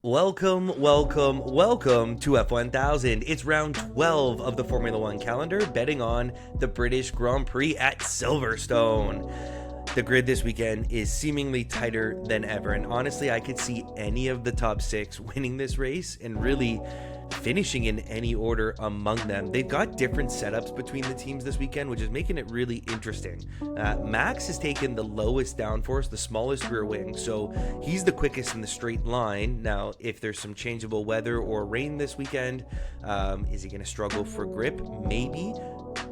Welcome to F1000. It's round 12 of the Formula One calendar, betting on the British Grand Prix at Silverstone. The grid this weekend is seemingly tighter than ever, and honestly, I could see any of the top six winning this race and really finishing in any order among them. They've got different setups between the teams this weekend, which is making it really interesting. Max has taken the lowest downforce, the smallest rear wing, so he's the quickest in the straight line. Now, if there's some changeable weather or rain this weekend, is he going to struggle for grip? Maybe.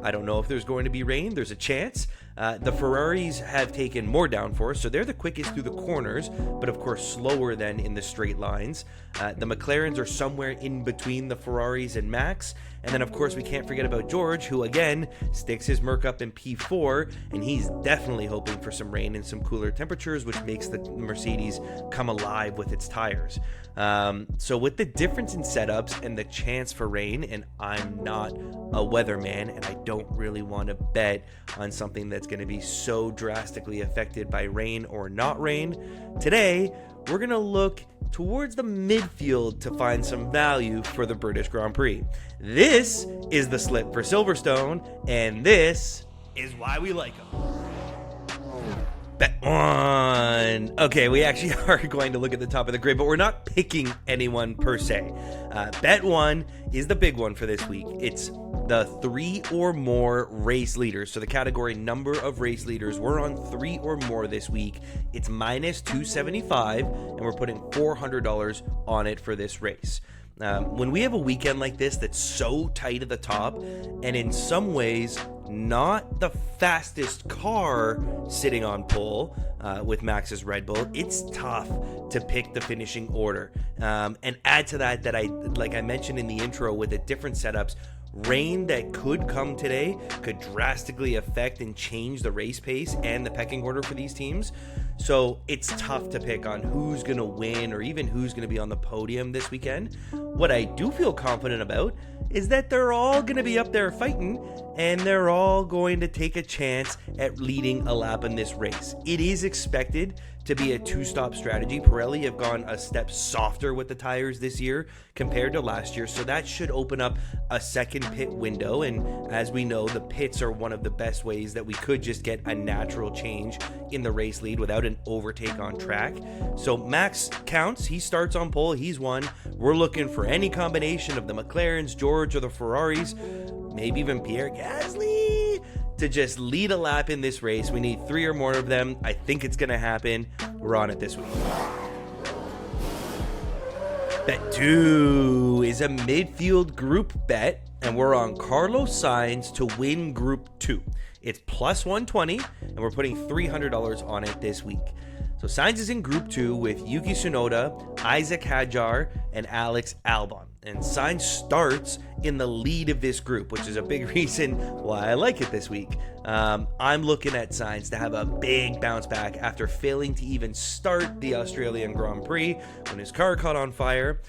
I don't know if there's going to be rain. There's a chance. The Ferraris have taken more downforce, so they're the quickest through the corners, but of course slower than in the straight lines. The McLarens are somewhere in between the Ferraris and Max. And then, of course, we can't forget about George, who, again, sticks his Merc up in P4, and he's definitely hoping for some rain and some cooler temperatures, which makes the Mercedes come alive with its tires. So with the difference in setups and the chance for rain, and I'm not a weatherman, and I don't really want to bet on something that's going to be so drastically affected by rain or not rain, today we're going to look towards the midfield to find some value for the British Grand Prix. This is the slip for Silverstone, and this is why we like them. Bet one. Okay, we actually are going to look at the top of the grid, but we're not picking anyone per se. Bet one is the big one for this week. It's the 3 or more race leaders. So the category number of race leaders, we're on 3 or more this week. It's minus 275, and we're putting $400 on it for this race. When we have a weekend like this that's so tight at the top, and in some ways not the fastest car sitting on pole with Max's Red Bull, it's tough to pick the finishing order. And add to that like I mentioned in the intro, with the different setups, rain that could come today could drastically affect and change the race pace and the pecking order for these teams. So it's tough to pick on who's going to win or even who's going to be on the podium this weekend. What I do feel confident about is that they're all going to be up there fighting, and they're all going to take a chance at leading a lap in this race. It is expected to be a two-stop strategy. Pirelli have gone a step softer with the tires this year compared to last year, so that should open up a second pit window. And as we know, the pits are one of the best ways that we could just get a natural change in the race lead without an overtake on track. So Max counts. He starts on pole. He's won. We're looking for any combination of the McLarens, George, or the Ferraris, maybe even Pierre Gasly, to just lead a lap in this race. We need 3 or more of them. I think it's going to happen. We're on it this week. Bet 2 is a midfield group bet, and we're on Carlos Sainz to win Group 2. It's plus 120, and we're putting $300 on it this week. So Sainz is in Group 2 with Yuki Tsunoda, Isaac Hadjar, and Alex Albon. And Sainz starts in the lead of this group, which is a big reason why I like it this week. I'm looking at Sainz to have a big bounce back after failing to even start the Australian Grand Prix when his car caught on fire.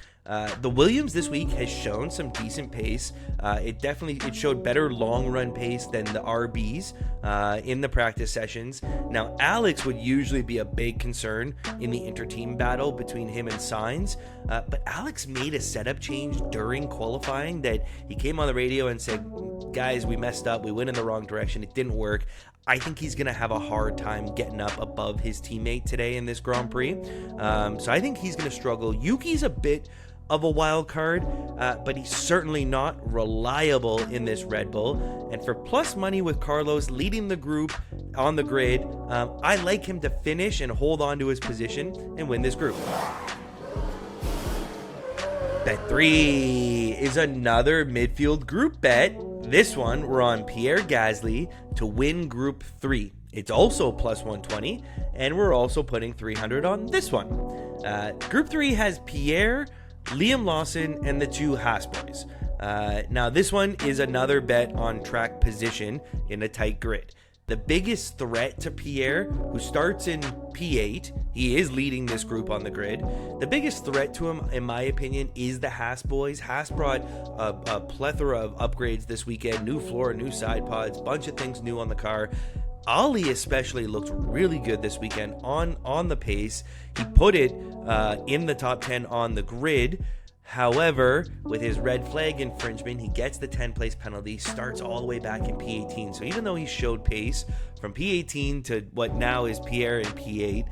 The Williams this week has shown some decent pace. It showed better long run pace than the RBs in the practice sessions. Now, Alex would usually be a big concern in the inter-team battle between him and Sainz, but Alex made a setup change during qualifying that he came on the radio and said, guys, we messed up. We went in the wrong direction. It didn't work. I think he's going to have a hard time getting up above his teammate today in this Grand Prix. So I think he's going to struggle. Yuki's a bit of a wild card, but he's certainly not reliable in this Red Bull. And for plus money with Carlos leading the group on the grid, I like him to finish and hold on to his position and win this group. Bet 3 is another midfield group bet. This one, we're on Pierre Gasly to win Group 3. It's also plus 120, and we're also putting $300 on this one. Group 3 has Pierre, Liam Lawson, and the 2 Haas boys. Now, this one is another bet on track position in a tight grid. The biggest threat to Pierre, who starts in P8, he is leading this group on the grid. The biggest threat to him, in my opinion, is the Haas boys. Haas brought a plethora of upgrades this weekend, new floor, new side pods, bunch of things new on the car. Ali especially looked really good this weekend on the pace. He put it in the top 10 on the grid. However, with his red flag infringement, he gets the 10 place penalty, starts all the way back in P18. So even though he showed pace from P18 to what now is Pierre in P8,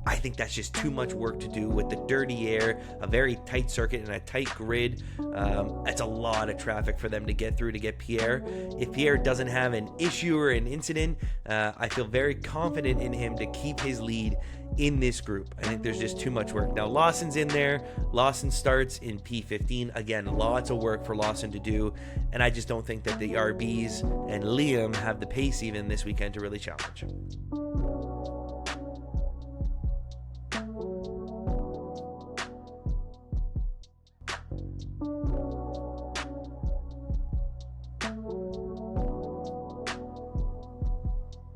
I think that's just too much work to do with the dirty air, a very tight circuit and a tight grid. That's a lot of traffic for them to get through to get Pierre. If Pierre doesn't have an issue or an incident, I feel very confident in him to keep his lead in this group. I think there's just too much work. Now Lawson's in there. Lawson starts in P15. Again, lots of work for Lawson to do, and I just don't think that the RBs and Liam have the pace even this weekend to really challenge.